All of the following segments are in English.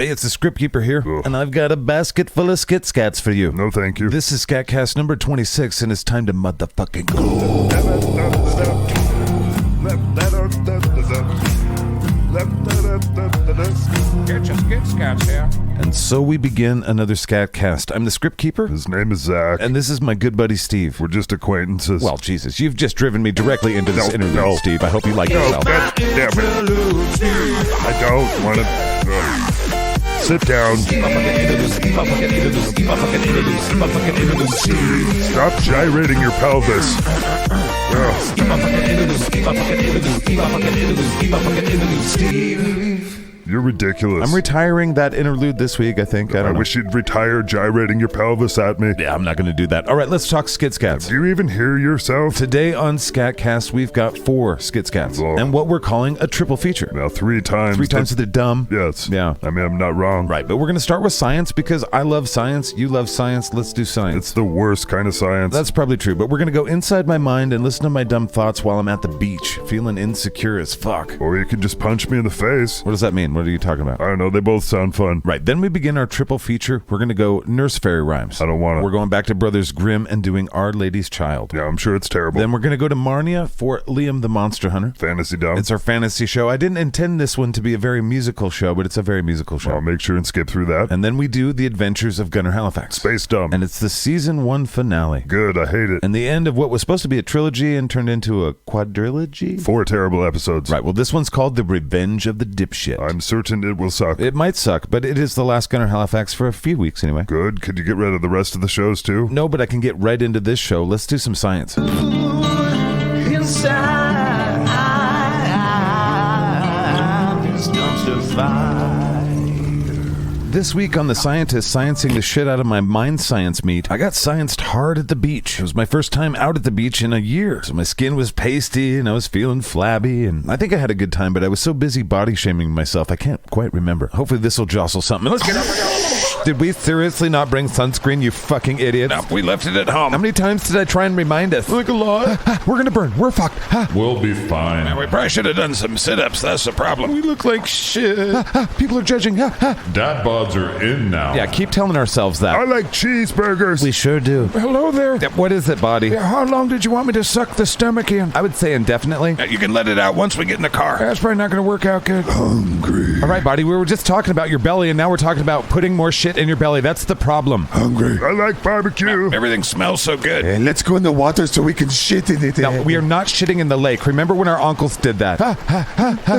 Hey, it's the Script Keeper here, and I've got a basket full of skit scats for you. No, thank you. This is SKATCAST number 26, and it's time to motherfucking go. Get your skit scats here. And so we begin another SKATCAST. I'm the Script Keeper, His name is Zach. and this is my good buddy Steve. We're just acquaintances. Well, Jesus, you've just driven me directly into this interview, Steve. I hope you like yourself. God damn it. I don't want to... Sit down. Stop gyrating your pelvis. You're ridiculous. I'm retiring that interlude this week, I think. I don't know. wish you'd retire gyrating your pelvis at me. Yeah, I'm not going to do that. All right, let's talk skit scats. Do you even hear yourself? Today on SKATCAST, we've got 4 skit scats, Oh. and what we're calling a triple feature. Now, 3 times. 3 times they're dumb. Yes. Yeah. I mean, I'm not wrong. Right, but we're going to start with science because I love science, you love science, let's do science. It's the worst kind of science. That's probably true, but we're going to go inside my mind and listen to my dumb thoughts while I'm at the beach, feeling insecure as fuck. Or you could just punch me in the face. What does that mean? What are you talking about? I don't know. They both sound fun. Right, then we begin our triple feature. We're going to go Nurse Fairy Rhymes. I don't want it. We're going back to Brothers Grimm and doing Our Lady's Child. Yeah, I'm sure it's terrible. Then we're going to go to Marnia for Liam the Monster Hunter. Fantasy dumb. It's our fantasy show. I didn't intend this one to be a very musical show, but it's a very musical show. I'll make sure and skip through that. And then we do The Adventures of Gunner Halifax. Space dumb. And it's the season 1 finale. Good, I hate it. And the end of what was supposed to be a trilogy and turned into a quadrilogy? 4 terrible episodes. Right, well, this one's called The Revenge of the Dipshit. I'm certain it will suck. It might suck, but it is the last Gunner Halifax for a few weeks anyway. Good. Could you get rid of the rest of the shows too? No, but I can get right into this show. Let's do some science. This week on The Scientist, sciencing the shit out of my mind science meet, I got scienced hard at the beach. It was my first time out at the beach in a year, so my skin was pasty and I was feeling flabby, and I think I had a good time, but I was so busy body shaming myself, I can't quite remember. Hopefully this will jostle something. Let's get up and go. Did we seriously not bring sunscreen, you fucking idiots? No, we left it at home. How many times did I try and remind us? Like a lot. We're gonna burn. We're fucked. We'll be fine. We probably should have done some sit-ups. That's the problem. We look like shit. People are judging. Dad bods are in now. Yeah, keep telling ourselves that. I like cheeseburgers. We sure do. Hello there. What is it, body? How long did you want me to suck the stomach in? I would say indefinitely. You can let it out once we get in the car. That's probably not going to work out good. Hungry. All right, body, we were just talking about your belly, and now we're talking about putting more shit in your belly. That's the problem. Hungry. I like barbecue. Everything smells so good. And let's go in the water so we can shit in it. No, we are not shitting in the lake. Remember when our uncles did that?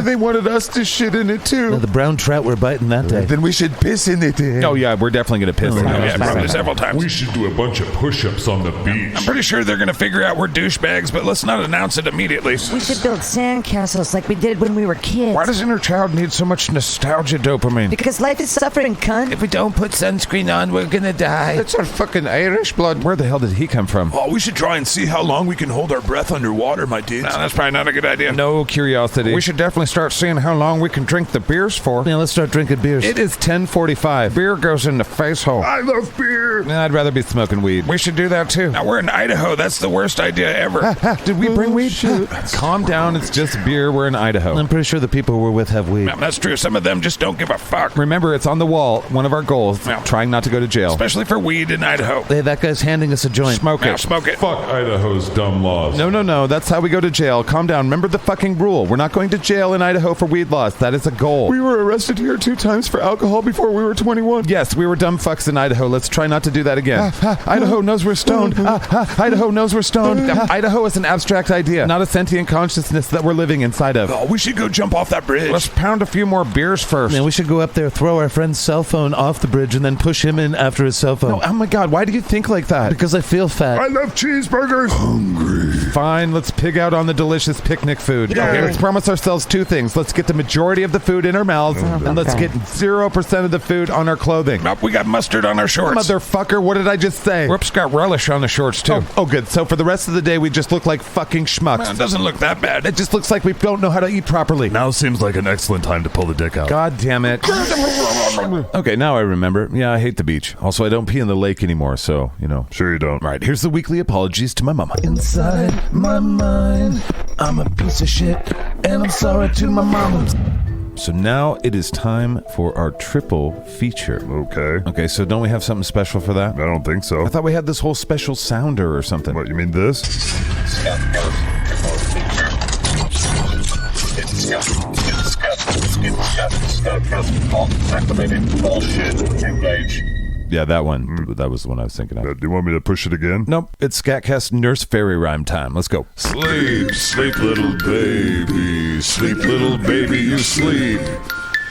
They wanted us to shit in it, too. The brown trout were biting that day. Then we should piss in it. Oh, yeah, we're definitely going to piss in it. Yeah, probably several times. We should do a bunch of push-ups on the beach. I'm pretty sure they're going to figure out we're douchebags, but let's not announce it immediately. We should build sandcastles like we did when we were kids. Why does inner child need so much nostalgia dopamine? Because life is suffering, cunt. If we don't put sunscreen on, we're gonna die. That's our fucking Irish blood. Where the hell did he come from? Oh, we should try and see how long we can hold our breath underwater, my dudes. No, that's probably not a good idea. No curiosity. We should definitely start seeing how long we can drink the beers for. Yeah, let's start drinking beers. It is 10:45. Beer goes in the face hole. I love beer. I'd rather be smoking weed. We should do that too. Now we're in Idaho. That's the worst idea ever. Did we bring weed? Calm down. It's just beer. We're in Idaho. I'm pretty sure the people we're with have weed. No, that's true. Some of them just don't give a fuck. Remember, it's on the wall. One of our goals. Yeah. Trying not to go to jail. Especially for weed in Idaho. Hey, that guy's handing us a joint. Smoke Now it. smoke it. Fuck Idaho's dumb laws. No. That's how we go to jail. Calm down. Remember the fucking rule. We're not going to jail in Idaho for weed laws. That is a goal. We were arrested here 2 times for alcohol before we were 21. Yes, we were dumb fucks in Idaho. Let's try not to do that again. Idaho knows we're stoned. Idaho knows we're stoned. Idaho is an abstract idea, not a sentient consciousness that we're living inside of. Oh, we should go jump off that bridge. Let's pound a few more beers first. Man, we should go up there, throw our friend's cell phone off the bridge, and then push him in after his cell phone. Oh my God, why do you think like that? Because I feel fat. I love cheeseburgers. Hungry. Fine, let's pig out on the delicious picnic food. Yeah. Okay, let's promise ourselves 2 things. Let's get the majority of the food in our mouths, and let's get 0% of the food on our clothing. Nope, we got mustard on our shorts. Motherfucker, what did I just say? Whoops, got relish on the shorts too. Oh, good. So for the rest of the day, we just look like fucking schmucks. Well, it doesn't look that bad. It just looks like we don't know how to eat properly. Now seems like an excellent time to pull the dick out. God damn it. Okay, now I remember. Yeah, I hate the beach. Also, I don't pee in the lake anymore, so, you know. Sure you don't. Right, here's the weekly apologies to my mama. Inside my mind, I'm a piece of shit, and I'm sorry to my mama. So now it is time for our triple feature. Okay. Okay, so don't we have something special for that? I don't think so. I thought we had this whole special sounder or something. What, you mean this? Yeah, that one. That was the one I was thinking of. Do you want me to push it again? Nope, it's SKATCAST Nurse Fairy Rhyme time. Let's go. Sleep, sleep, little baby. Sleep, little baby, you sleep.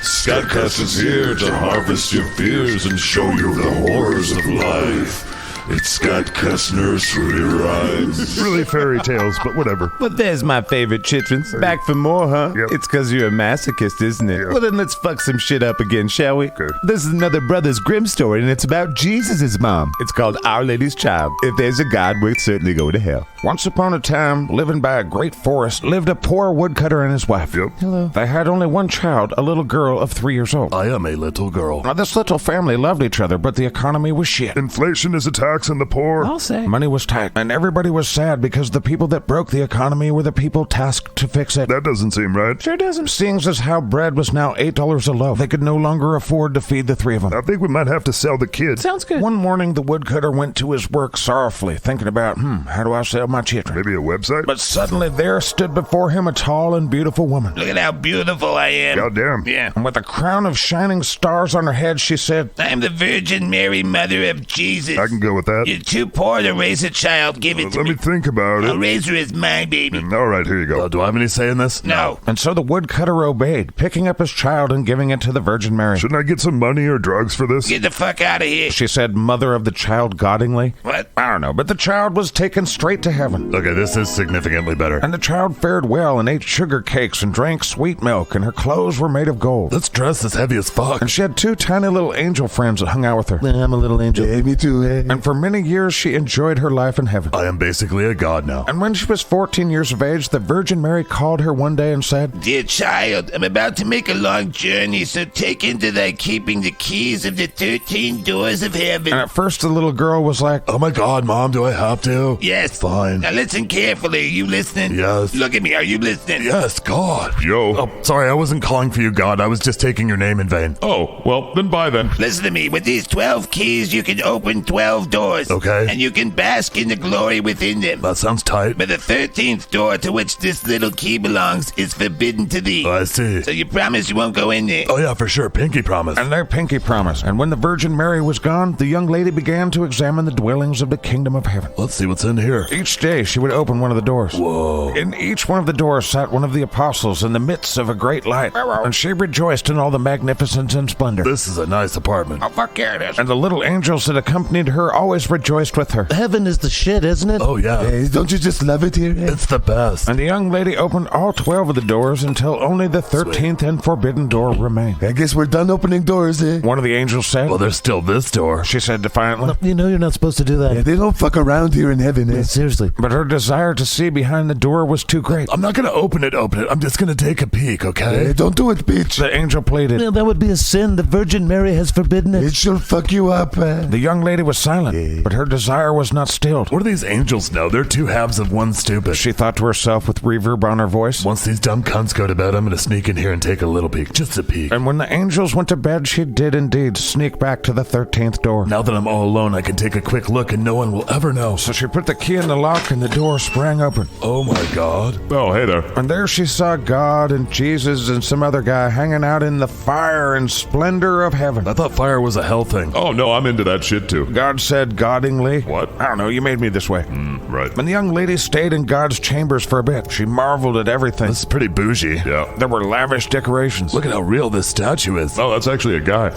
SKATCAST is here to harvest your fears and show you the horrors of life. It's SKATCAST Nurse Fairy Rhymes. Really fairy tales, but whatever. Well, there's my favorite chitrons. Back for more, huh? Yep. It's because you're a masochist, isn't it? Yeah. Well, then let's fuck some shit up again, shall we? Okay. This is another Brothers Grimm story, and it's about Jesus' mom. It's called Our Lady's Child. If there's a God, we'll certainly go to hell. Once upon a time, living by a great forest, lived a poor woodcutter and his wife. Yep. Hello. They had only one child, a little girl of 3 years old. I am a little girl. Now, this little family loved each other, but the economy was shit. Inflation is a tax on the poor. I'll say. Money was tight, and everybody was sad because the people that broke the economy were the people tasked to fix it. That doesn't seem right. Sure doesn't. Seeing as how bread was now $8 a loaf, they could no longer afford to feed the three of them. I think we might have to sell the kid. Sounds good. One morning, the woodcutter went to his work sorrowfully, thinking about, how do I sell my children? Maybe a website? But suddenly there stood before him a tall and beautiful woman. Look at how beautiful I am. Goddamn. Yeah. And with a crown of shining stars on her head, she said, I'm the Virgin Mary, Mother of Jesus. I can go with that. You're too poor to raise a child. Give it to Let me think about I'll it. raise her as my baby. All right, here you go. Do I have any say in this? No. And so the woodcutter obeyed, picking up his child and giving it to the Virgin Mary. Shouldn't I get some money or drugs for this? Get the fuck out of here. She said, mother of the child goddingly. What? I don't know, but the child was taken straight to heaven. Okay, this is significantly better. And the child fared well and ate sugar cakes and drank sweet milk, and her clothes were made of gold. This dress is heavy as fuck. And she had 2 tiny little angel friends that hung out with her. I'm a little angel. Hey, me too, hey. And for many years, she enjoyed her life in heaven. I am basically a god now. And when she was 14 years of age, the Virgin Mary called her one day and said, Dear child, I'm about to make a long journey, so take into thy keeping the keys of the 13 doors of heaven. and at first the little girl was like, Oh my god, Mom, do I have to? Yes. Fine. Now listen carefully. Are you listening? Yes. Look at me. Are you listening? Yes, God. Yo. Oh, sorry, I wasn't calling for you, God. I was just taking your name in vain. Oh, well, then bye then. Listen to me. With these 12 keys, you can open 12 doors. Okay. And you can bask in the glory within them. That sounds tight. But the 13th door to which this little key belongs is forbidden to thee. I see. So you promise you won't go in there? Oh yeah, for sure. Pinky promise. and their pinky promise. And when the Virgin Mary was gone, the young lady began to examine the dwellings of the kingdom of heaven. Let's see what's in here. Each day she would open one of the doors. Whoa. In each one of the doors sat one of the apostles in the midst of a great light, and she rejoiced in all the magnificence and splendor. This is a nice apartment. Oh, fuck yeah, it is. And the little angels that accompanied her always rejoiced with her. Heaven is the shit, isn't it? Oh yeah. Hey, don't you just love it here? Hey? It's the best. And the young lady opened all 12 of the doors until only the 13th and forbidden door remained. I guess we're done opening doors, eh? One of the angels said, Well, there's still this door. she said defiantly. You know you're not supposed to do that. Yeah, they don't fuck around here in heaven, eh? Seriously. But her desire to see behind the door was too great. I'm not gonna open it. I'm just gonna take a peek, okay? Hey, don't do it, bitch. The angel pleaded. Yeah, that would be a sin. The Virgin Mary has forbidden it. It shall fuck you up, eh? The young lady was silent, but her desire was not stilled. What do these angels know? They're two halves of one stupid. She thought to herself with reverb on her voice. Once these dumb cunts go to bed, I'm gonna sneak in here and take a little peek. Just a peek. And when the angels went to bed, she did indeed sneak back to the 13th door. Now that I'm all alone, I can take a quick look and no one will ever know. So she put the key in the lock and the door sprang open. Oh my god. Oh, hey there. And there she saw God and Jesus and some other guy hanging out in the fire and splendor of heaven. I thought fire was a hell thing. Oh, no, I'm into that shit too. God said goddingly. What? I don't know, you made me this way. Right. And the young lady stayed in God's chambers for a bit. She marveled at everything. This is pretty bougie. Yeah. There were lavish decorations. Look at how real this statue is. Oh, that's actually a guy.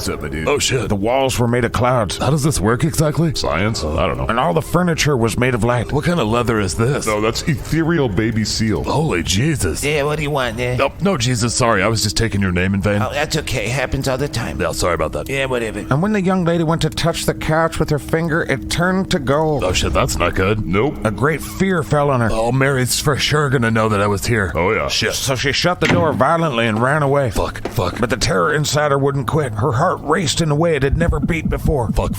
Oh shit. The walls were made of clouds. How does this work exactly? Science? I don't know. And all the furniture was made of light. What kind of leather is this? No, that's ethereal baby seal. Holy Jesus. Yeah, what do you want there? Oh, no, Jesus, sorry. I was just taking your name in vain. Oh, that's okay. Happens all the time. Yeah, sorry about that. Yeah, whatever. And when the young lady went to touch the couch with her finger, it turned to gold. Oh shit, that's not good. Nope. A great fear fell on her. Oh, Mary's for sure gonna know that I was here. Oh yeah. Shit. So she shut the door violently and ran away. Fuck. But the terror inside her wouldn't quit. Her heart raced in a way it had never beat before. Fuck.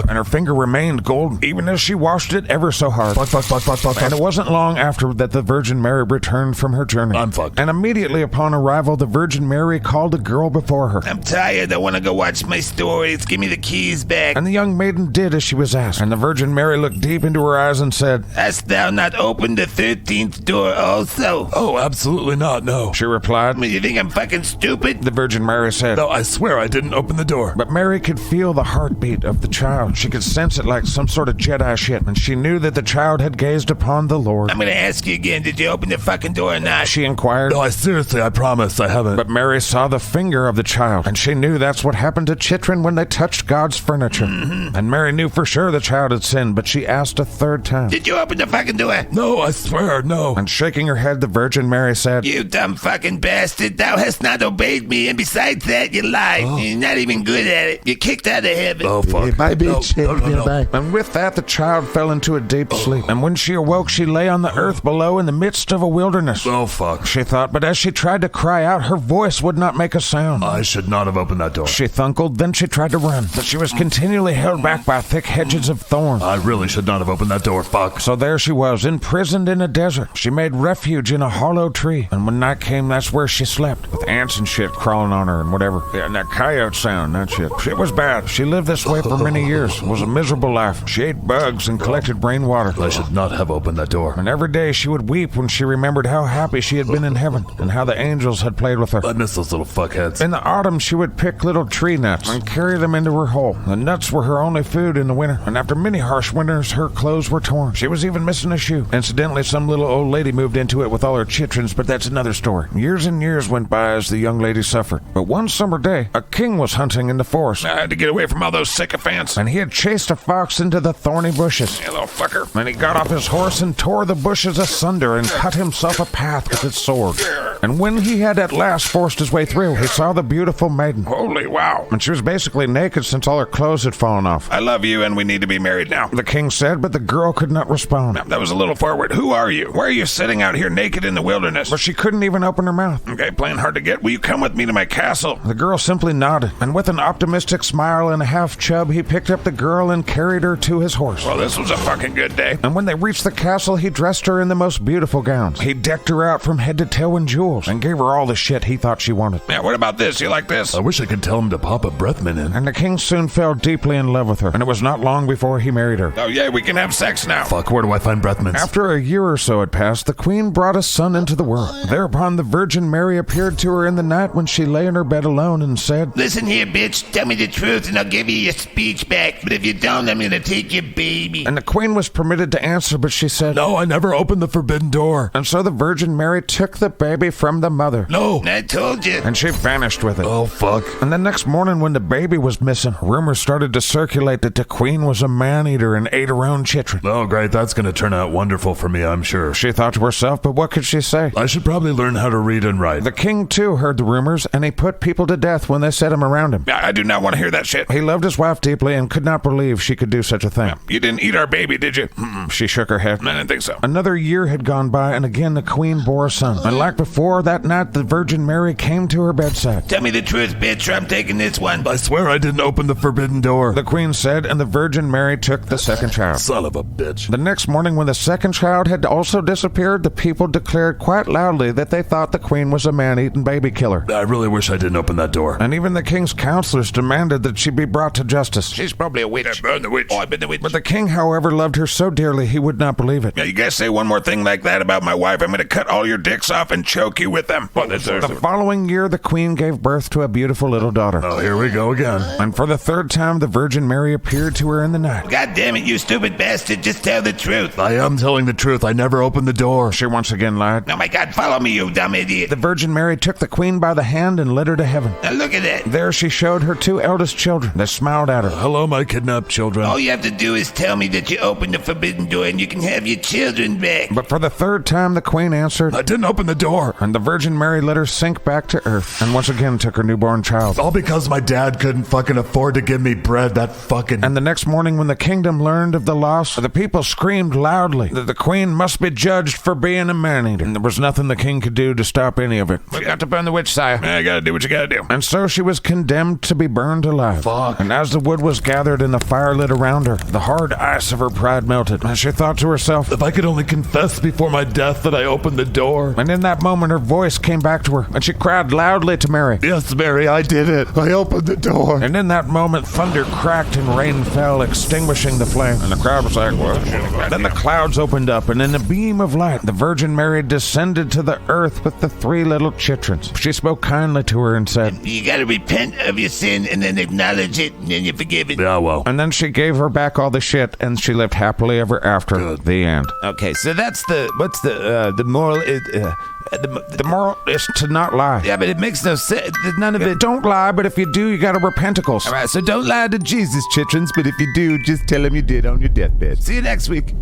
And her finger remained golden, even as she washed it ever so hard. Fuck. And it wasn't long after that the Virgin Mary returned from her journey. I'm fucked. And immediately upon arrival, the Virgin Mary called a girl before her. I'm tired. I want to go watch my stories. Give me the keys back. And the young maiden did as she was asked. And the Virgin Mary looked deep into her eyes and said, Hast thou not opened the 13th door also? Oh, absolutely not, no. She replied. You think I'm fucking stupid? The Virgin Mary said, No, I swear I didn't open the door. But Mary could feel the heartbeat of the child. She could sense it like some sort of Jedi shit, and she knew that the child had gazed upon the Lord. I'm gonna ask you again, did you open the fucking door or not? She inquired. No, I promise I haven't. But Mary saw the finger of the child, and she knew that's what happened to children when they touched God's furniture. And Mary knew for sure the child had sinned, but she asked a third time. Did you open the fucking door? No, I swear, no. And shaking her head, the Virgin Mary said, You dumb fucking bastard, thou hast not obeyed me, and besides that, you lied. You're not even good at it. You're kicked out of heaven. Oh, fuck. Bye, bitch. No. Bye. And with that, the child fell into a deep sleep. And when she awoke, she lay on the earth below in the midst of a wilderness. Oh, fuck. She thought, but as she tried to cry out, her voice would not make a sound. I should not have opened that door. She thunkled, then she tried to run, but she was continually held back by thick hedges of thorns. I really should not have opened that door, fuck. So there she was, imprisoned in a desert. She made refuge in a hollow tree, and when night came, that's where she slept, with ants and shit crawling on her and whatever. Yeah, and that coyote sound, that shit. Shit was bad. She lived this way for many years. It was a miserable life. She ate bugs and collected rainwater. I should not have opened that door. And every day she would weep when she remembered how happy she had been in heaven, and how the angels had played with her. I miss those little fuckheads. In the autumn, she would pick little tree nuts and carry them into her hole. The nuts were her only food in the winter, and after many harsh winters, her clothes were torn. She was even missing a shoe. Incidentally, some little old lady moved into it with all her chitrons, but that's another story. Years and years went by as the young lady suffered. But one summer day, a king was hunting in the forest. I had to get away from all those sycophants. And he had chased a fox into the thorny bushes. You little fucker. And he got off his horse and tore the bushes asunder and cut himself a path with his sword. And when he had at last forced his way through, he saw the beautiful maiden. Holy wow. And she was basically naked since all her clothes had fallen off. I love you and we need to be married now. The king said, but the girl could not respond. That was a little forward. Who are you? Why are you sitting out here naked in the wilderness? But she couldn't even open her mouth. Okay, playing hard to get. Will you come with me to my castle? The girl simply nodded, and with an optimistic smile and a half chub, he picked up the girl and carried her to his horse. Well, this was a fucking good day. And when they reached the castle, he dressed her in the most beautiful gowns. He decked her out from head to toe in jewels, and gave her all the shit he thought she wanted. Yeah, what about this? You like this? I wish I could tell him to pop a breath mint in. And the king soon fell deeply in love with her, and it was not long before he married her. Oh yeah, we can have sex now. Fuck, where do I find breath mints? After a year or so had passed, the queen brought a son into the world. Thereupon the Virgin Mary appeared to her in the night when she lay in her bed alone and said, Listen here, bitch. Tell me the truth and I'll give you your speech back. But if you don't, I'm gonna take your baby. and the queen was permitted to answer, but she said, No, I never opened the forbidden door. And so the Virgin Mary took the baby from the mother. No. I told you. And she vanished with it. Oh, fuck. And the next morning when the baby was missing, rumors started to circulate that the queen was a man-eater and ate her own children. Oh, great. That's going to turn out wonderful for me, I'm sure. She thought to herself, but what could she say? I should probably learn how to read and write. The king, too, heard the rumors, and he put people to death when they set him around him. I do not want to hear that shit. He loved his wife deeply and could not believe she could do such a thing. You didn't eat our baby, did you? She shook her head. I didn't think so. Another year had gone by, and again the queen bore a son. And like before, that night the Virgin Mary came to her bedside. Tell me the truth, bitch, or I'm taking this one. I swear I didn't open the forbidden door. The queen said, and the Virgin Mary took the second child. Son of a bitch. The next morning, when the second child had also disappeared, the people declared quite loudly that they thought the queen was a man-eating baby killer. I really wish I didn't open that door. And even the king's counselors demanded that she be brought to justice. She's probably a witch. Yeah, burn the witch. Oh, I've been the witch. But the king, however, loved her so dearly he would not believe it. Yeah, you guys say one more thing like that about my wife, I'm going to cut all your dicks off and choke you with them. The following year, the queen gave birth to a beautiful little daughter. Oh, here we go again. And for the third time, the Virgin Mary appeared to her in the night. God damn it, you stupid bastard. Just tell the truth. I am telling the truth. I never opened the door. She once again lied. Oh my God, follow me, you dumb idiot. The Virgin Mary took the queen by the hand and led her to heaven. Now look at that. There she showed her two eldest children. They smiled at her. Hello, my kidnapped children. All you have to do is tell me that you opened the forbidden door and you can have your children back. But for the third time, the queen answered, I didn't open the door. and the Virgin Mary let her sink back to earth, and once again took her newborn child. All because my dad couldn't fucking afford to give me bread, that fucking... And the next morning when the kingdom learned of the loss, the people screamed loudly that the queen must be judged for being a man-eater, and there was nothing the king could do to stop any of it. We got to burn the witch, sire. I gotta do what you gotta do. And so she was condemned to be burned alive. Fuck. And as the wood was gathered and the fire lit around her, the hard ice of her pride melted, and she thought to herself, If I could only confess before my death that I opened the door. and in that moment her voice came back to her, and she cried loudly to Mary. Yes, Mary, I did it. I opened the door. And in that moment, thunder cracked and rain fell, extinguishing the flame. And the crowd was like, what? Then the clouds opened up, and in a beam of light, the Virgin Mary descended to the earth with the 3 little chitrons. She spoke kindly to her and said, You gotta repent of your sin and then acknowledge it, and then you're forgiven. Yeah, well. and then she gave her back all the shit, and she lived happily ever after. Good. The end. Okay, so that's what's the moral? The moral is to not lie. Yeah, but it makes no sense. None of it. Don't lie, but if you do, you gotta repenticles. All right, so don't lie to Jesus, chitrons, but if you do, just tell him you did on your deathbed. See you next week.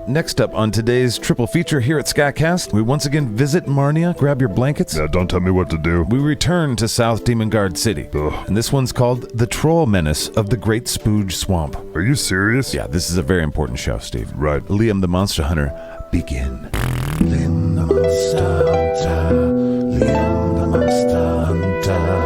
Next up on today's triple feature here at SKATCAST, we once again visit Marnia, grab your blankets. Yeah, don't tell me what to do. We return to South Demon Guard City. Ugh. And this one's called The Troll Menace of the Great Spooge Swamp. Are you serious? Yeah, this is a very important show, Steve. Right. Liam the Monster Hunter, begin. Liam the Monster Hunter, Liam the Monster Hunter.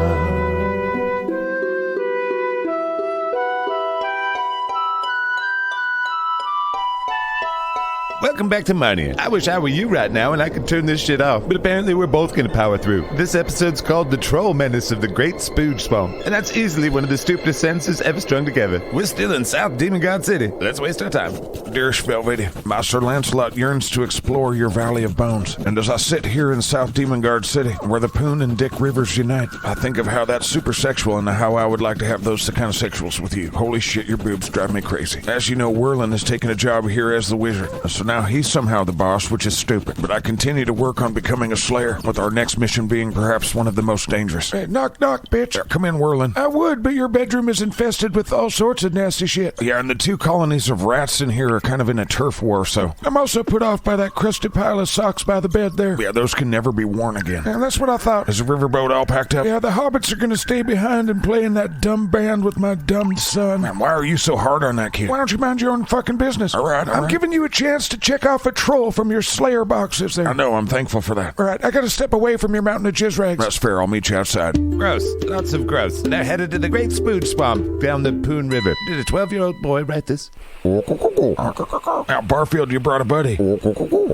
Welcome back to Marnia. I wish I were you right now and I could turn this shit off, but apparently we're both gonna power through. This episode's called The Troll Menace of the Great Spooge Swamp, and that's easily one of the stupidest sentences ever strung together. We're still in South Demon God City. Let's waste our time. Dear Spellvady, Master Lancelot yearns to explore your Valley of Bones. And as I sit here in South Demon Guard City, where the Poon and Dick rivers unite, I think of how that's super sexual and how I would like to have those kind of sexuals with you. Holy shit, your boobs drive me crazy. As you know, Whirlin has taken a job here as the wizard. So now he's somehow the boss, which is stupid. But I continue to work on becoming a slayer, with our next mission being perhaps one of the most dangerous. Hey, knock, knock, bitch. Come in, Whirlin. I would, but your bedroom is infested with all sorts of nasty shit. Yeah, and the 2 colonies of rats in here are kind of in a turf war, so I'm also put off by that crusty pile of socks by the bed there. Yeah, those can never be worn again. And that's what I thought. Is the riverboat all packed up? Yeah, the hobbits are gonna stay behind and play in that dumb band with my dumb son. Man, why are you so hard on that kid? Why don't you mind your own fucking business? All right, I'm giving you a chance to check off a troll from your Slayer boxes there. I know, I'm thankful for that. All right, I gotta step away from your mountain of jizz rags. That's fair, I'll meet you outside. Gross. Lots of gross. They're headed to the Great Spooge Swamp down the Poon River. Did a 12-year-old boy write this? Now, Barfield, you brought a buddy.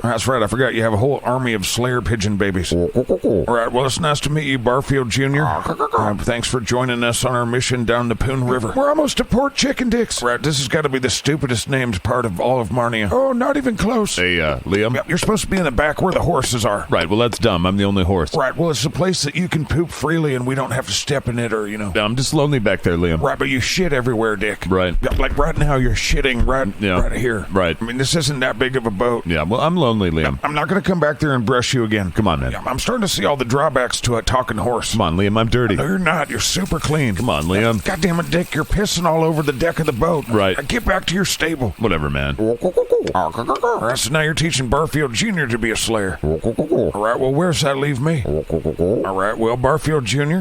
That's right, I forgot you have a whole army of Slayer pigeon babies. All right, well, it's nice to meet you, Barfield Jr. Thanks for joining us on our mission down the Poon River. We're almost to Port Chicken Dicks. Right, this has got to be the stupidest named part of all of Marnia. Oh, not even close. Hey, Liam? Yep, you're supposed to be in the back where the horses are. Right, well, that's dumb. I'm the only horse. Right, well, it's a place that you can poop freely and we don't have to step in it or, I'm just lonely back there, Liam. Right, but you shit everywhere, Dick. Right. Yeah, like right now, you're shitting right here. Right. I mean, this isn't that big of a boat. Yeah, well, I'm lonely, Liam. I'm not going to come back there and brush you again. Come on, man. Yeah, I'm starting to see all the drawbacks to a talking horse. Come on, Liam, I'm dirty. No, you're not. You're super clean. Come on, Liam. God damn it, Dick. You're pissing all over the deck of the boat. Right. Get back to your stable. Whatever, man. All right, so now you're teaching Barfield Jr. to be a slayer. All right, well, where's that leave me? All right, well, Barfield Jr.,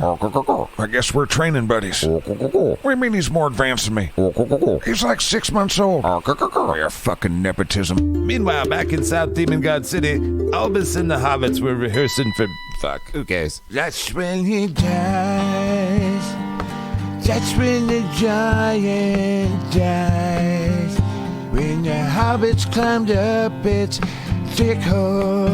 I guess we're training buddies. What do you mean he's more advanced than me? He's like 6 months old. Yeah, fucking nepotism. Meanwhile, back in South Demon God City, Albus and the hobbits were rehearsing for... Fuck, who cares? That's when he dies. That's when the giant dies. When the hobbits climbed up its thick hole,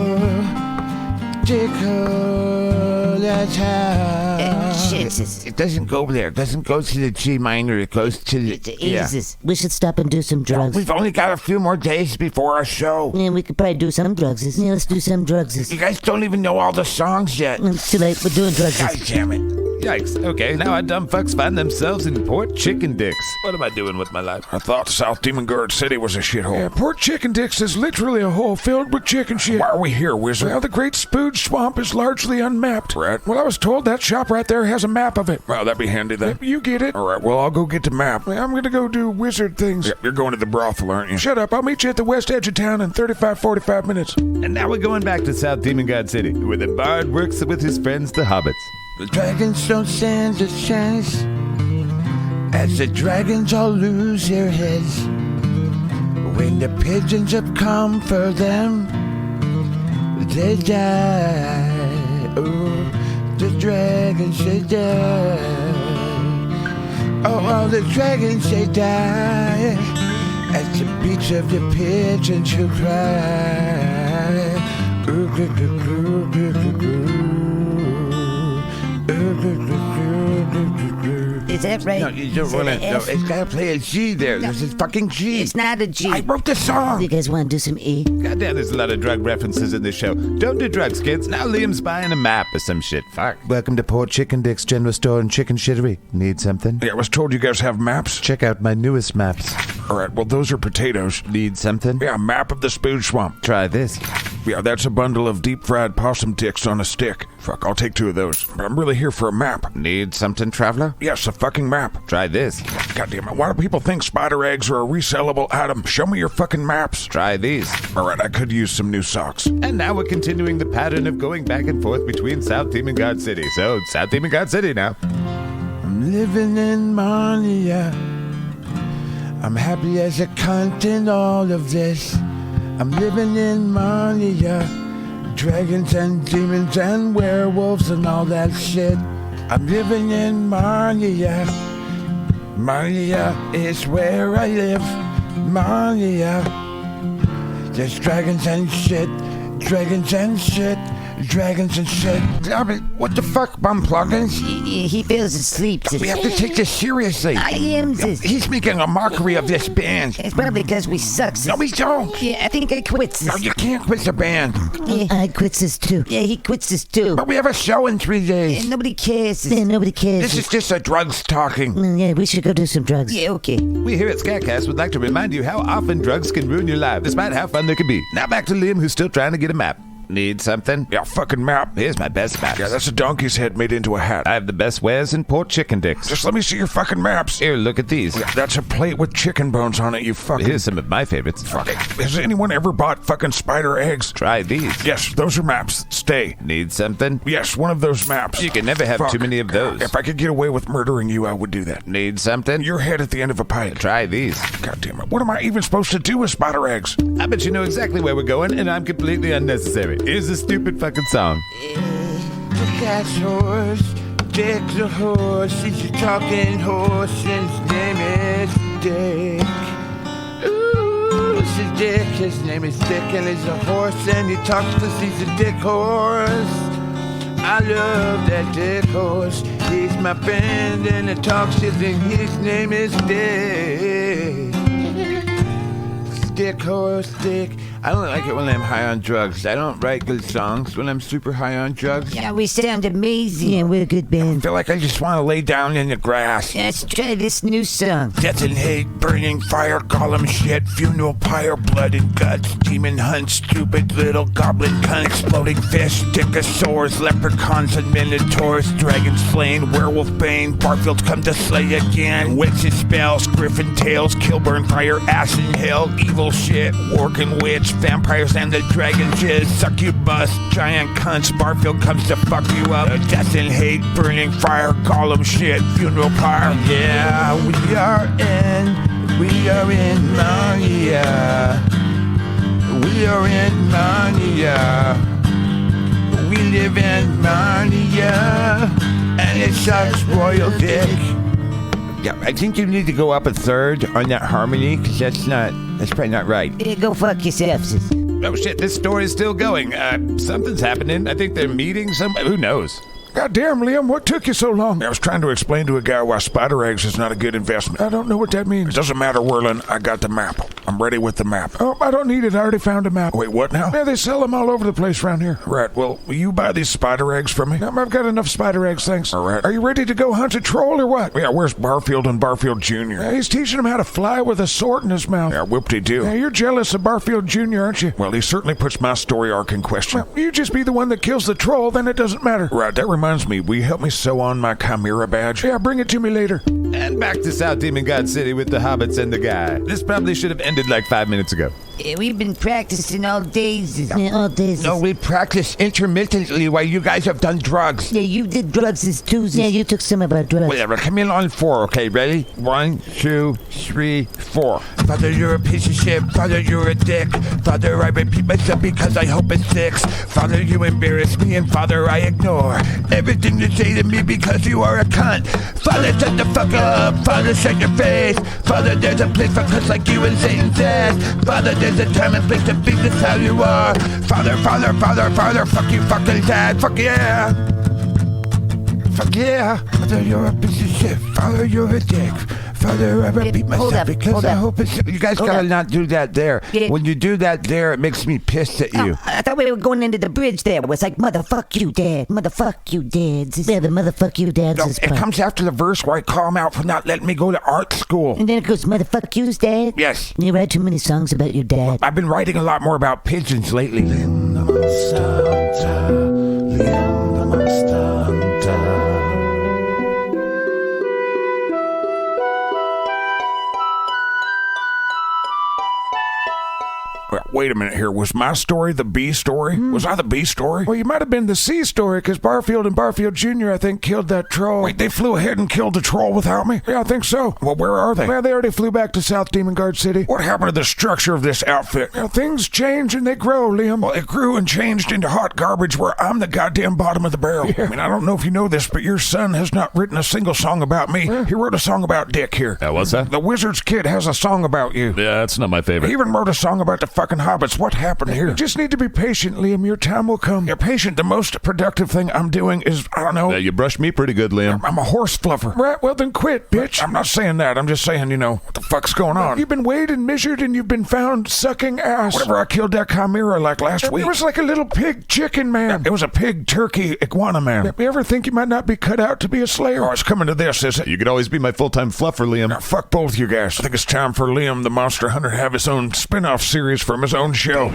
that's how... Shit. It doesn't go there. It doesn't go to the G minor. It goes to the... It's easy. We should stop and do some drugs. We've only got a few more days before our show. Yeah, we could probably do some drugs. Yeah, let's do some drugs. You guys don't even know all the songs yet. It's too late. We're doing drugs. God damn it. Yikes. Okay, now our dumb fucks find themselves in Port Chicken Dicks. What am I doing with my life? I thought South Demon Guard City was a shithole. Yeah, Port Chicken Dicks is literally a hole filled with chicken shit. Why are we here, wizard? Well, the Great Spooge Swamp is largely unmapped. Right. Well, I was told that shop right there has a map of it. Well, that'd be handy then. You get it. All right, well, I'll go get the map. I'm gonna go do wizard things. Yep, you're going to the brothel, aren't you? Shut up. I'll meet you at the west edge of town in 45 minutes. And now we're going back to South Demon God City, where the bard works with his friends, the hobbits. The dragons don't stand a chance as the dragons all lose their heads. When the pigeons have come for them, they die. Oh, the dragons, they die. Oh, the dragons, they die at the beats of the pigeons who cry. Ooh, goo, goo, goo, goo, goo, goo. Ooh, goo, goo, goo, goo, goo, goo. Is that right? No, you don't want to. No, it's got to play a G there. There's a fucking G. It's not a G. I wrote the song. You guys want to do some E? Goddamn, there's a lot of drug references in this show. Don't do drugs, kids. Now Liam's buying a map or some shit. Fuck. Welcome to Port Chicken Dick's General Store and Chicken Shittery. Need something? Yeah, I was told you guys have maps. Check out my newest maps. All right, well, those are potatoes. Need something? Yeah, map of the Spooge Swamp. Try this. Yeah, that's a bundle of deep-fried possum dicks on a stick. Fuck, I'll take 2 of those. But I'm really here for a map. Need something, traveler? Yes, a fucking map. Try this. God damn it, why do people think spider eggs are a resellable item? Show me your fucking maps. Try these. All right, I could use some new socks. And now we're continuing the pattern of going back and forth between South Demon God City. So, South Demon God City now. I'm living in Mania. I'm happy as a cunt in all of this. I'm living in Mania. Dragons and demons and werewolves and all that shit. I'm living in Mania. Mania is where I live. Mania. There's dragons and shit. Dragons and shit. Dragons and shit. What the fuck, bum plugins? He feels asleep. We have to take this seriously. I am this. He's making a mockery of this band. It's probably because we suck. No, we don't. Yeah, I think I quits this. No, you can't quit the band. Yeah, I quits this too. Yeah, he quits this too. But we have a show in 3 Yeah, days. nobody cares. Yeah, nobody cares. This is just a drugs talking. Yeah, we should go do some drugs. Yeah, okay. We here at SKATCAST would like to remind you how often drugs can ruin your life, despite how fun they can be. Now back to Liam, who's still trying to get a map. Need something? Yeah, fucking map. Here's my best map. Yeah, that's a donkey's head made into a hat. I have the best wares in Port Chicken Dicks. Just let me see your fucking maps. Here, look at these. Yeah, that's a plate with chicken bones on it, you fucking... Here's some of my favorites. Fuck it. Has anyone ever bought fucking spider eggs? Try these. Yes, those are maps. Stay. Need something? Yes, one of those maps. You can never have Fuck. too many of those. If I could get away with murdering you, I would do that. Need something? Your head at the end of a pipe. Try these. God damn it. What am I even supposed to do with spider eggs? I bet you know exactly where we're going, and I'm completely unnecessary. Here's a stupid fucking song. The cat's horse, Dick the horse. He's a talking horse, and his name is Dick. Ooh, this is Dick. His name is Dick, and he's a horse, and he talks 'cause he's a dick horse. I love that dick horse. He's my friend, and he talks his, and his name is Dick. Dick horse, Dick. I don't like it when I'm high on drugs. I don't write good songs when I'm super high on drugs. Yeah, we sound amazing. Yeah, we're a good band. I feel like I just want to lay down in the grass. Let's try this new song. Death and hate, burning fire, golem shit, funeral pyre, blood and guts, demon hunt, stupid little goblin cunt, exploding fish, dickosaurs, leprechauns and minotaurs, dragons slain, werewolf bane, Barfields come to slay again, witches spells, griffin tails, kilburn fire, ash and hell, evil shit, working witch, vampires and the dragon jizz, succubus, giant cunts, Barfield comes to fuck you up, death and hate, burning fire, golem shit, funeral pyre, yeah, we are in mania, we are in mania, we live in mania, and it sucks royal dick. Yeah, I think you need to go up a third on that harmony, because that's probably not right. Yeah, go fuck yourself, sis. Oh shit, this story is still going. Something's happening. I think they're meeting somebody. Who knows? God damn, Liam, what took you so long? I was trying to explain to a guy why spider eggs is not a good investment. I don't know what that means. It doesn't matter, Whirlin. I got the map. I'm ready with the map. Oh, I don't need it. I already found a map. Wait, what now? Yeah, they sell them all over the place around here. Right, well, will you buy these spider eggs from me? I've got enough spider eggs, thanks. All right. Are you ready to go hunt a troll or what? Yeah, where's Barfield and Barfield Jr.? Yeah, he's teaching him how to fly with a sword in his mouth. Yeah, whoop-de-doo. Yeah, you're jealous of Barfield Jr., aren't you? Well, he certainly puts my story arc in question. Well, you just be the one that kills the troll, then it doesn't matter. Right, that reminds me, will you help me sew on my Chimera badge? Yeah, bring it to me later. And back to South Demon God City with the hobbits and the guy. This probably should have ended like 5 minutes ago. Yeah, we've been practicing all days. Yeah, all days. No, we practiced intermittently while you guys have done drugs. Yeah, you did drugs this Tuesday. Yeah, you took some of our drugs. Whatever, come in on 4, okay? Ready? 1, 2, 3, 4. Father, you're a piece of shit. Father, you're a dick. Father, I repeat myself because I hope it's 6. Father, you embarrass me, and Father, I ignore everything you say to me because you are a cunt. Father, shut the fuck up. Father, shut your face. Father, there's a place for cunts like you and Satan's ass. Father, there's a time and place to be this how you are. Father, Father, Father, Father, fuck you fucking dad. Fuck yeah. Fuck yeah. Father, you're a piece of shit. Father, you're a dick. Father, I repeat myself because I hope it's... You guys gotta not do that there. When you do that there, it makes me pissed at you. I thought we were going into the bridge there. It was like, motherfuck you, Dad. Motherfuck you, Dad. Yeah, the motherfuck you dads No, is it part. comes after the verse where I call him out for not letting me go to art school. And then it goes, motherfuck you's dad. Yes. You write too many songs about your dad. I've been writing a lot more about pigeons lately. Wait a minute here. Was my story the B story? Was I the B story? Well, you might have been the C story, because Barfield and Barfield Jr., I think, killed that troll. Wait, they flew ahead and killed the troll without me? Yeah, I think so. Well, where are they? Well, they already flew back to South Demon Guard City. What happened to the structure of this outfit? You know, things change and they grow, Liam. Well, it grew and changed into hot garbage where I'm the goddamn bottom of the barrel. I mean, I don't know if you know this, but your son has not written a single song about me. He wrote a song about Dick here. What's that? The Wizard's Kid has a song about you. Yeah, that's not my He favorite. even wrote a song about the fucking hobbits. What happened here? You just need to be patient, Liam. Your time will come. You're patient. The most productive thing I'm doing is, I don't know, You brushed me pretty good, Liam. I'm a horse fluffer. Right, well then quit, bitch. I'm not saying that. I'm just saying, you know, what the fuck's going on? You've been weighed and measured and you've been found sucking ass. Whenever I killed that chimera like last week, it was like a little pig chicken man. It was a pig turkey iguana man. You ever think you might not be cut out to be a slayer? Oh, it's coming to this, is it? You could always be my full-time fluffer, Liam. Now, fuck both you guys. I think it's time for Liam the Monster Hunter to have his own spin-off series from his own show.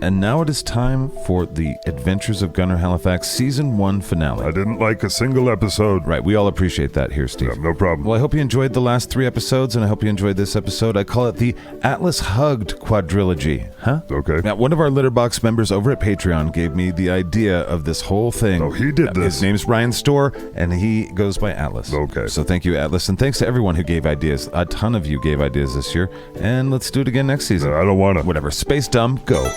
And now it is time for the Adventures of Gunner Halifax Season 1 finale. I didn't like a single episode. Right, we all appreciate that here, Steve. Yeah, no problem. Well, I hope you enjoyed the last 3 episodes, and I hope you enjoyed this episode. I call it the Atlas Hugged Quadrilogy. Huh? Okay. Now, one of our Litterbox members over at Patreon gave me the idea of this whole thing. Oh, he did this. His name's Ryan Storr, and he goes by Atlas. Okay. So thank you, Atlas, and thanks to everyone who gave ideas. A ton of you gave ideas this year, and let's do it again next season. I don't want to. Whatever. Space Dumb, go.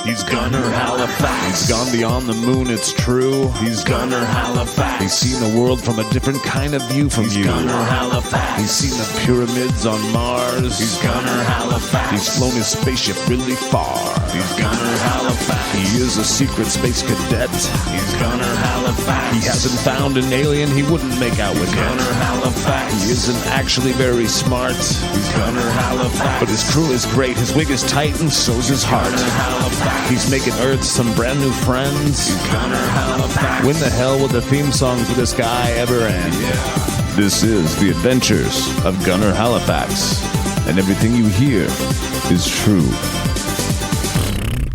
He's Gunner Halifax. He's gone beyond the moon, it's true. He's Gunner Halifax. He's seen the world from a different kind of view from you. He's Gunner Halifax. He's seen the pyramids on Mars. He's Gunner Halifax. He's flown his spaceship really far. He's Gunner Halifax. He is a secret space cadet. He's Gunner Halifax. He hasn't found an alien he wouldn't make out with. Gunner Halifax. He isn't actually very smart. He's Gunner Halifax. But his crew is great. His wig is tight and so's his heart. Gunner Halifax. He's making Earth some brand new friends. He's Gunner Halifax. When the hell will the theme song for this guy ever end? Yeah. This is the Adventures of Gunner Halifax, and everything you hear is true.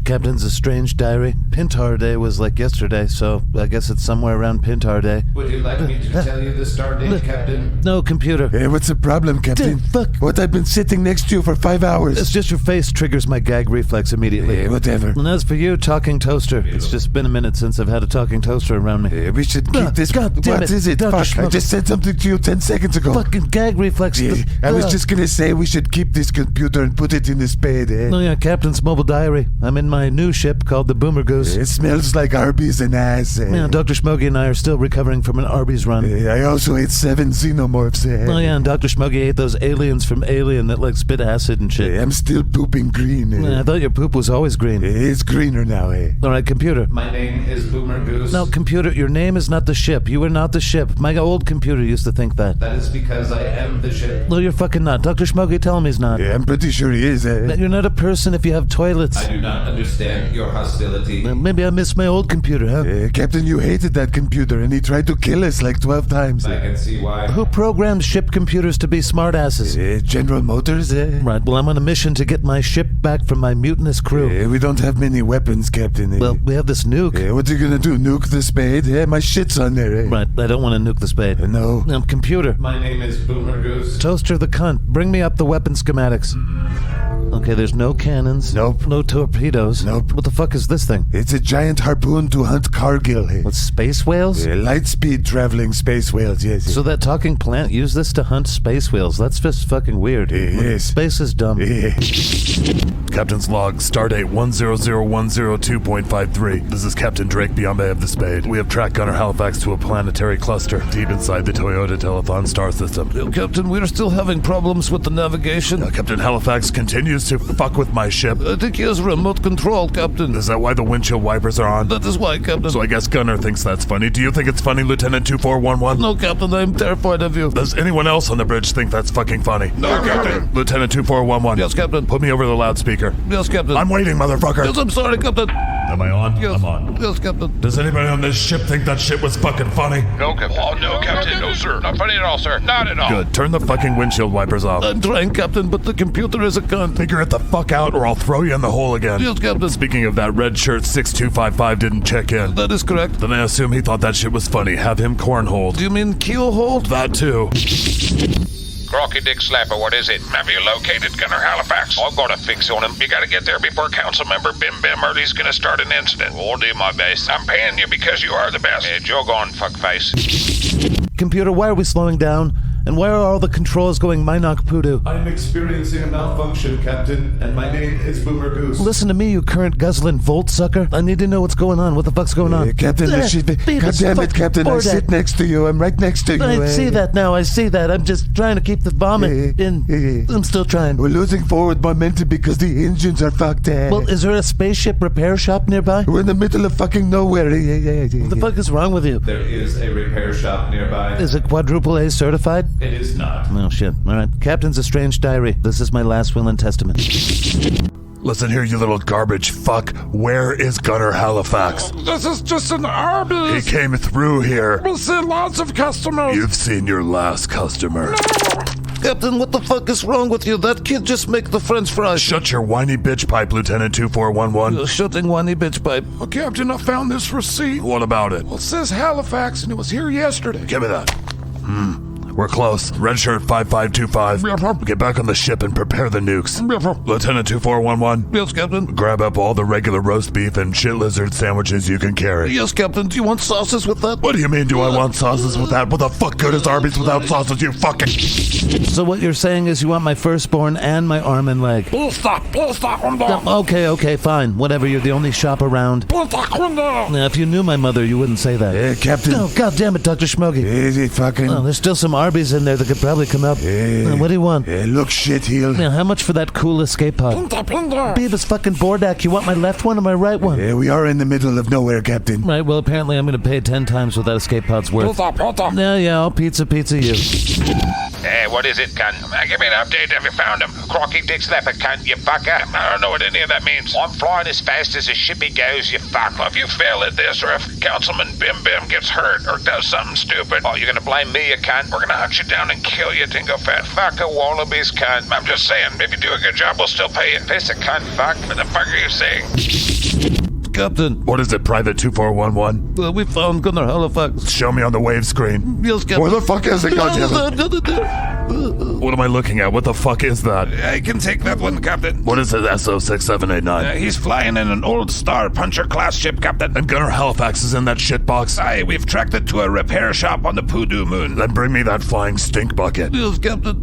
Captain's a strange diary. Pintar Day was like yesterday, so I guess it's somewhere around Pintar Day. Would you like me to tell you the star date, Captain? No, computer. Hey, what's the problem, Captain? Fuck. What, I've been sitting next to you for 5 hours. It's just your face triggers my gag reflex immediately. Hey, whatever. And as for you, talking toaster, it's just been a minute since I've had a talking toaster around me. Hey, we should keep this... God damn What it. is it? Dr. Fuck, I Schmuck. just said something to you 10 seconds ago. Fucking gag reflex. Yeah, I was just gonna say we should keep this computer and put it in the spade, eh? Oh yeah, Captain's mobile diary. I'm in my new ship called the Boomer Goose. It smells like Arby's and ass, eh? Yeah, Dr. Smoggy and I are still recovering from an Arby's run. I also ate 7 xenomorphs, eh? Oh yeah, and Dr. Smoggy ate those aliens from Alien that like spit acid and shit. I'm still pooping green, eh? Yeah, I thought your poop was always green. It's greener now, eh? All right, computer. My name is Boomer Goose. No, computer, your name is not the ship. You are not the ship. My old computer used to think that. That is because I am the ship. No, you're fucking not. Dr. Smoggy, tell him he's not. Yeah, I'm pretty sure he is, eh? That you're not a person if you have toilets. I do not understand your hostility. Maybe I missed my old computer, huh? Captain, you hated that computer, and he tried to kill us like 12 times. I can see why. Who programs ship computers to be smartasses? General Motors, Right, well, I'm on a mission to get my ship back from my mutinous crew. We don't have many weapons, Captain. Well, we have this nuke. What are you gonna do, nuke the spade? My shit's on there, Right, I don't want to nuke the spade. No. Computer. My name is Boomer Goose. Toaster the cunt. Bring me up the weapon schematics. Okay, there's no cannons. Nope. No torpedoes. Nope. What the fuck is this thing? It's a giant harpoon to hunt Cargill. What, space whales? Light-speed traveling space whales, yes. So that talking plant used this to hunt space whales. That's just fucking weird. Yes. Space is dumb. Captain's log, stardate 100102.53. This is Captain Drake Biambe of the Spade. We have tracked Gunner Halifax to a planetary cluster deep inside the Toyota Telethon star system. Captain, we're still having problems with the navigation. Captain Halifax continues to fuck with my ship. I think he has remote control, Captain. Is that why the windshield wipers are on? That is why, Captain. So I guess Gunner thinks that's funny. Do you think it's funny, Lieutenant 2411? No, Captain, I'm terrified of you. Does anyone else on the bridge think that's fucking funny? No, Captain. Lieutenant 2411. Yes, Captain. Put me over the loudspeaker. Yes, Captain. I'm waiting, motherfucker. Yes, I'm sorry, Captain. Am I on? Yes. I'm on. Yes, Captain. Does anybody on this ship think that shit was fucking funny? No, Captain. Oh, no, Captain. No, sir. Not funny at all, sir. Not at all. Good. Turn the fucking windshield wipers off. I'm trying, Captain, but the computer is a cunt. Figure it the fuck out or I'll throw you in the hole again. Yes, Captain. Speaking of that, red shirt 6255 didn't check in. That is correct. Then I assume he thought that shit was funny. Have him cornholed. Do you mean keelhold? That too. Crocky Dick Slapper, what is it? Have you located Gunner Halifax? I've got a fix on him. You gotta get there before Council Member Bim Bim Early's gonna start an incident. I'll do my best. I'm paying you because you are the best. Jog on, fuckface. Computer, why are we slowing down? And why are all the controls going Minoc Poodoo? I'm experiencing a malfunction, Captain, and my name is Boomer Goose. Listen to me, you current guzzling volt sucker. I need to know what's going on. What the fuck's going on? Captain, God damn it, Captain. I sit next to you. I'm right next to you. I see that now. I see that. I'm just trying to keep the vomit in. I'm still trying. We're losing forward momentum because the engines are fucked. Well, is there a spaceship repair shop nearby? We're in the middle of fucking nowhere. What the fuck is wrong with you? There is a repair shop nearby. Is it quadruple A certified? It is not. Oh, shit. All right. Captain's a strange diary. This is my last will and testament. Listen here, you little garbage fuck. Where is Gunner Halifax? This is just an Arby's. He came through here. We'll see lots of customers. You've seen your last customer. Captain, what the fuck is wrong with you? That kid just make the french fries. Shut your whiny bitch pipe, Lieutenant 2411. You're shutting whiny bitch pipe. Well, Captain, I found this receipt. What about it? Well, it says Halifax, and it was here yesterday. Give me that. We're close. Red shirt 5525. Get back on the ship and prepare the nukes. Lieutenant 2411. Yes, Captain. Grab up all the regular roast beef and shit lizard sandwiches you can carry. Yes, Captain. Do you want sauces with that? What do you mean, do I want sauces with that? What the fuck good is Arby's without sauces, you fucking... So what you're saying is you want my firstborn and my arm and leg? Please stop. Okay, fine. Whatever, you're the only shop around. Now, if you knew my mother, you wouldn't say that. Captain. Oh, God damn it, Dr. Schmoggy. Oh, there's still some Arby's in there that could probably come up. What do you want? Look, shitheel. Now, how much for that cool escape pod? Beavis fucking Bordak, you want my left one or my right one? We are in the middle of nowhere, Captain. Right, well, apparently I'm going to pay 10 times what that escape pod's worth. Yeah, I'll pizza you. Hey, what is it, cunt? Give me an update. Have you found him? Crocky Dick Slapper, cunt, you fucker. I don't know what any of that means. I'm flying as fast as a shippy goes, you fuck. Well, if you fail at this, or if Councilman Bim Bim gets hurt or does something stupid, you're gonna blame me, you cunt. We're gonna hunt you down and kill you, dingo fat fucker, wallabies, cunt. I'm just saying, if you do a good job, we'll still pay you. Piss a cunt, fuck. What the fuck are you saying? Captain. What is it, Private 2411? We found Gunner Halifax. Show me on the wave screen. Yes, Captain. Where the fuck is it, goddammit? What am I looking at? What the fuck is that? I can take that one, Captain. What is it, SO6789? He's flying in an old Star Puncher class ship, Captain. And Gunner Halifax is in that shitbox? Aye, we've tracked it to a repair shop on the Poodoo Moon. Then bring me that flying stink bucket. Yes, Captain.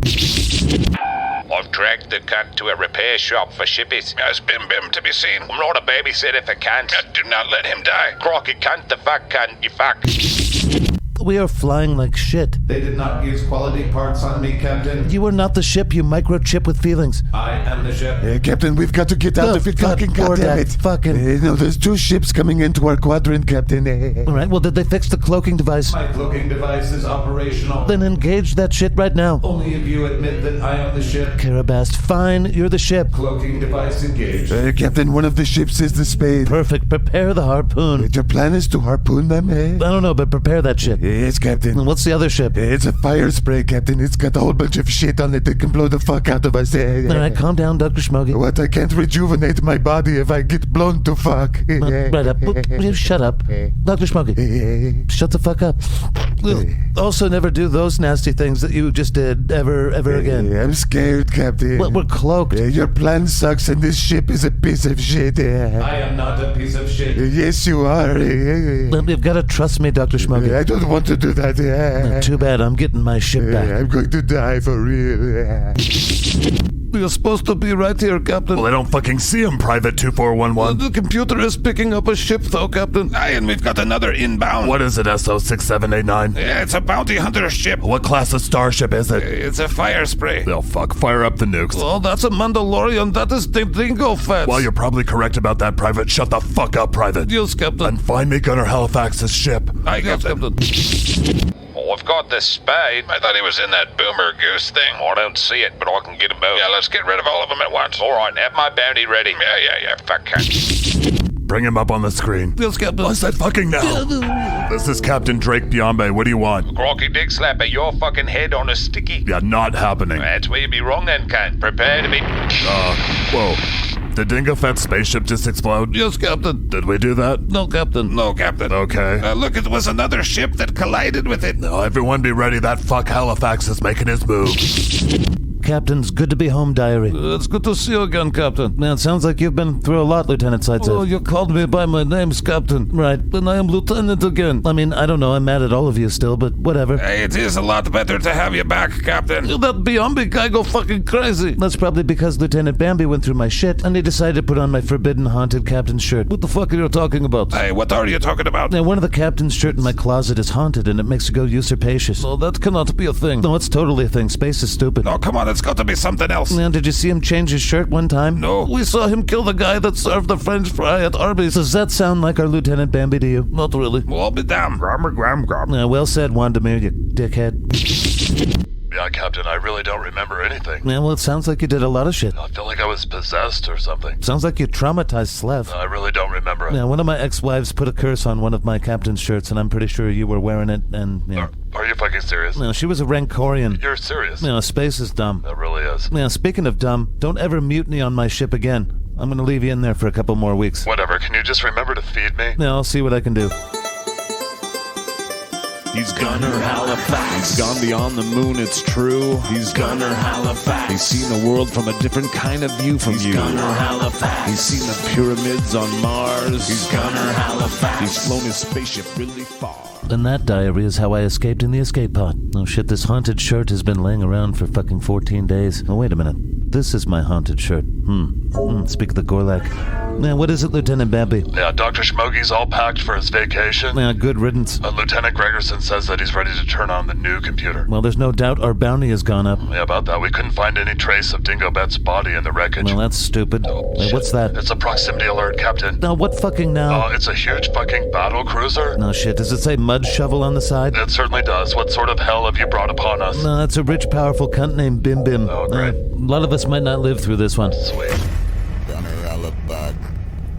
I've dragged the cunt to a repair shop for shippies. Has Bim Bim to be seen. I'm not a babysitter for cunt. Do not let him die. Crocky cunt, the fuck cunt, you fuck. We are flying like shit. They did not use quality parts on me, Captain. You are not the ship, you microchip with feelings. I am the ship. Captain, we've got to get out of it. Fucking goddamn it. Fucking. No, there's 2 ships coming into our quadrant, Captain. All right, well, did they fix the cloaking device? My cloaking device is operational. Then engage that shit right now. Only if you admit that I am the ship. Karabast, fine, you're the ship. Cloaking device engaged. Captain, one of the ships is the spade. Perfect, prepare the harpoon. Your plan is to harpoon them, I don't know, but prepare that shit. Yes, Captain. And what's the other ship? It's a fire spray, Captain. It's got a whole bunch of shit on it that can blow the fuck out of us. All right, calm down, Dr. Schmoggy. What? I can't rejuvenate my body if I get blown to fuck. Right up. You shut up. Dr. Schmoggy. Shut the fuck up. Also, never do those nasty things that you just did ever again. I'm scared, Captain. Well, we're cloaked. Your plan sucks and this ship is a piece of shit. I am not a piece of shit. Yes, you are. You've got to trust me, Dr. Schmoggy. I don't want to do that. Too bad, I'm getting my ship back. I'm going to die for real. You're supposed to be right here, Captain. Well, I don't fucking see him, Private 2411. The computer is picking up a ship, though, Captain. Aye, and we've got another inbound. What is it, SO6789? Yeah, it's a bounty hunter ship. What class of starship is it? It's a fire spray. Oh, fuck. Fire up the nukes. Oh, that's a Mandalorian. That is the Dingo Fats. While you're probably correct about that, Private, shut the fuck up, Private. Yes, Captain. And find me Gunner Halifax's ship. Aye, Yes, Captain. Captain. Oh, I've got this spade. I thought he was in that boomer goose thing. Oh, I don't see it, but I can get him both. Yeah, let's get rid of all of them at once. All right, have my bounty ready. Yeah, fuck cunt. Bring him up on the screen. Yes, Captain. I said fucking now. This is Captain Drake Biombe. What do you want? Crocky Dick Slapper, your fucking head on a sticky. Yeah, not happening. That's where you be wrong then, cunt. Prepare to be... Whoa. Did Dingo Fett's spaceship just explode? Yes, Captain. Did we do that? No, Captain. No, Captain. Okay. Look, it was another ship that collided with it. Now, everyone be ready. That fuck Halifax is making his move. Captain's good to be home, diary. It's good to see you again, Captain. Man, it sounds like you've been through a lot, Lieutenant Sightseer. Oh, you called me by my name, Captain. Right. And I am Lieutenant again. I mean, I don't know, I'm mad at all of you still, but whatever. Hey, it is a lot better to have you back, Captain. That Biombe guy go fucking crazy. That's probably because Lieutenant Bambi went through my shit, and he decided to put on my forbidden haunted captain's shirt. What the fuck are you talking about? Hey, what are you talking about? Now, one of the captain's shirt in my closet is haunted, and it makes you go usurpacious. No, that cannot be a thing. No, it's totally a thing. Space is stupid. Oh, come on, it's got to be something else. Now, did you see him change his shirt one time? No. We saw him kill the guy that served the French fry at Arby's. Does that sound like our Lieutenant Bambi to you? Not really. Well, I'll be damned. Well said, Wandamir, you dickhead. Yeah, Captain, I really don't remember anything. Yeah, well, it sounds like you did a lot of shit. I feel like I was possessed or something. Sounds like you traumatized Slev. I really don't remember it. Yeah, one of my ex-wives put a curse on one of my captain's shirts, and I'm pretty sure you were wearing it, and, yeah. Are you fucking serious? No, she was a Rancorian. You're serious? You know, space is dumb. That really is. Yeah, speaking of dumb, don't ever mutiny on my ship again. I'm gonna leave you in there for a couple more weeks. Whatever, can you just remember to feed me? Yeah, I'll see what I can do. He's Gunner Halifax. He's gone beyond the moon, it's true. He's Gunner Halifax. He's seen the world from a different kind of view from you. He's Gunner Halifax. He's seen the pyramids on Mars. He's Gunner Halifax. He's flown his spaceship really far. And that diary is how I escaped in the escape pod. Oh shit, this haunted shirt has been laying around for fucking 14 days. Oh, wait a minute. This is my haunted shirt. Speak of the Gorlak. Yeah, what is it, Lieutenant Bambi? Yeah, Dr. Schmoggy's all packed for his vacation. Yeah, good riddance. Lieutenant Gregerson says that he's ready to turn on the new computer. Well, there's no doubt our bounty has gone up. Yeah, about that. We couldn't find any trace of Dingo Bet's body in the wreckage. Well, that's stupid. Hey, what's that? It's a proximity alert, Captain. No, what fucking now? Oh, it's a huge fucking battle cruiser. No shit, does it say mud shovel on the side? It certainly does. What sort of hell have you brought upon us? No, that's a rich, powerful cunt named Bim Bim. Oh, great. A lot of us might not live through this one. Sweet.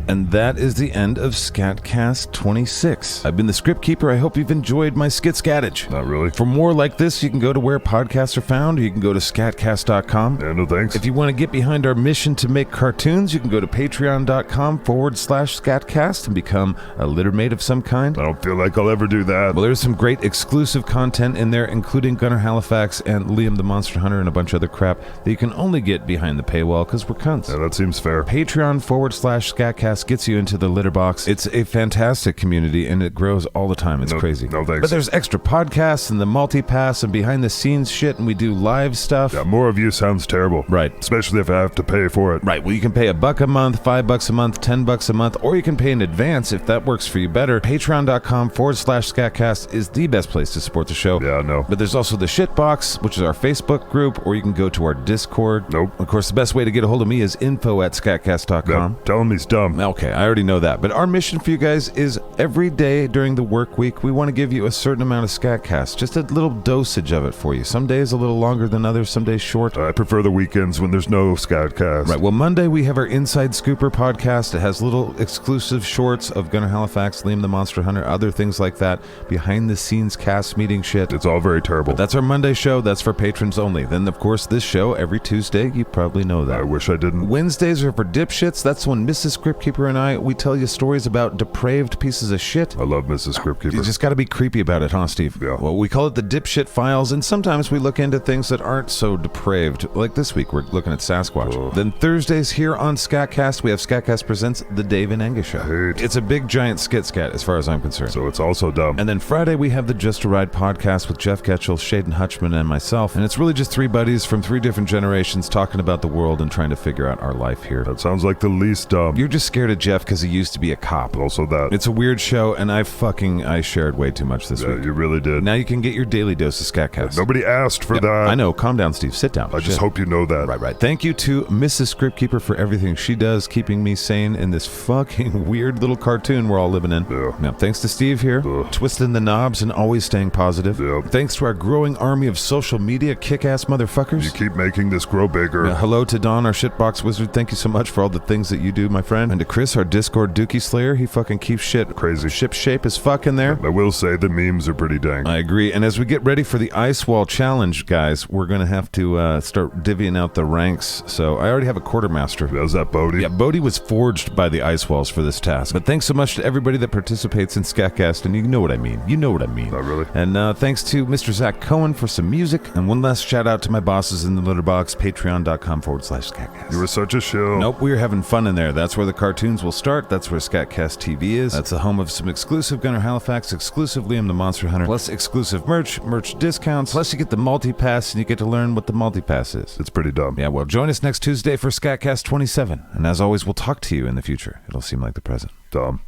And that is the end of SKATCAST 26. I've been the script keeper. I hope you've enjoyed my skit-scattage. Not really. For more like this, you can go to where podcasts are found, or you can go to skatcast.com. Yeah, no thanks. If you want to get behind our mission to make cartoons, you can go to patreon.com/Skatcast and become a littermate of some kind. I don't feel like I'll ever do that. Well, there's some great exclusive content in there, including Gunner Halifax and Liam the Monster Hunter and a bunch of other crap that you can only get behind the paywall because we're cunts. Yeah, that seems fair. Patreon/Skatcast SKATCAST gets you into the litter box. It's a fantastic community, and it grows all the time. It's crazy. No thanks. But there's extra podcasts and the multi-pass and behind-the-scenes shit, and we do live stuff. Yeah, more of you sounds terrible. Right. Especially if I have to pay for it. Right. Well, you can pay $1 a month, $5 a month, $10 a month, or you can pay in advance if that works for you better. Patreon.com/SKATCAST is the best place to support the show. Yeah, I know. But there's also the Shitbox, which is our Facebook group, or you can go to our Discord. Nope. Of course, the best way to get a hold of me is info@skatcast.com. Yeah, tell him he's dumb. Okay, I already know that. But our mission for you guys is every day during the work week, we want to give you a certain amount of SKATCAST, just a little dosage of it for you. Some days a little longer than others, some days short. I prefer the weekends when there's no SKATCAST. Right, well, Monday we have our Inside Scooper podcast. It has little exclusive shorts of Gunner Halifax, Liam the Monster Hunter, other things like that, behind-the-scenes cast meeting shit. It's all very terrible. But that's our Monday show. That's for patrons only. Then, of course, this show every Tuesday. You probably know that. I wish I didn't. Wednesdays are for dipshits. That's when Mrs. Scriptkeeper and I, we tell you stories about depraved pieces of shit. I love Mrs. Scriptkeeper. You just got to be creepy about it, huh, Steve? Yeah. Well, we call it the Dipshit Files, and sometimes we look into things that aren't so depraved. Like this week, we're looking at Sasquatch. Oh. Then Thursdays here on SKATCAST, we have SKATCAST Presents The Dave and Angus Show. Hate. It's a big, giant skit scat, as far as I'm concerned. So it's also dumb. And then Friday, we have the Just a Ride podcast with Jeff Getchell, Shaden Hutchman, and myself. And it's really just three buddies from three different generations talking about the world and trying to figure out our life here. That sounds like the least dumb. You're just scared of Jeff because he used to be a cop. Also that. It's a weird show, and I shared way too much this week. You really did. Now you can get your daily dose of SKATCAST. Nobody asked for that. I know. Calm down, Steve. Sit down. I just hope you know that. Right. Thank you to Mrs. Scriptkeeper for everything she does, keeping me sane in this fucking weird little cartoon we're all living in. Yeah. Thanks to Steve here, twisting the knobs and always staying positive. Yeah. Thanks to our growing army of social media kick-ass motherfuckers. You keep making this grow bigger. Hello to Don, our shitbox wizard. Thank you so much for all the things that you do, my friend. And to Chris, our Discord dookie slayer. He fucking keeps shit crazy. Ship shape is fucking there. I will say the memes are pretty dang. I agree. And as we get ready for the Ice Wall Challenge, guys, we're going to have to start divvying out the ranks. So I already have a quartermaster. How's that, Bodie? Yeah, Bodie was forged by the Ice Walls for this task. But thanks so much to everybody that participates in SKATCAST, and you know what I mean. You know what I mean. Not really. And thanks to Mr. Zach Cohen for some music. And one last shout out to my bosses in the Litterbox, patreon.com/SKATCAST. You were such a shill. Nope, we were having fun in there. That's where the cartoons will start. That's where SKATCAST TV is. That's the home of some exclusive Gunner Halifax, exclusive Liam the Monster Hunter, plus exclusive merch discounts, plus you get the multi-pass and you get to learn what the multi-pass is. It's pretty dumb. Yeah, well, join us next Tuesday for SKATCAST 27. And as always, we'll talk to you in the future. It'll seem like the present. Dumb.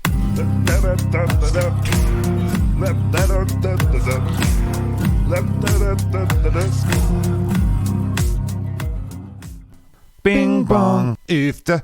Bing bong. If the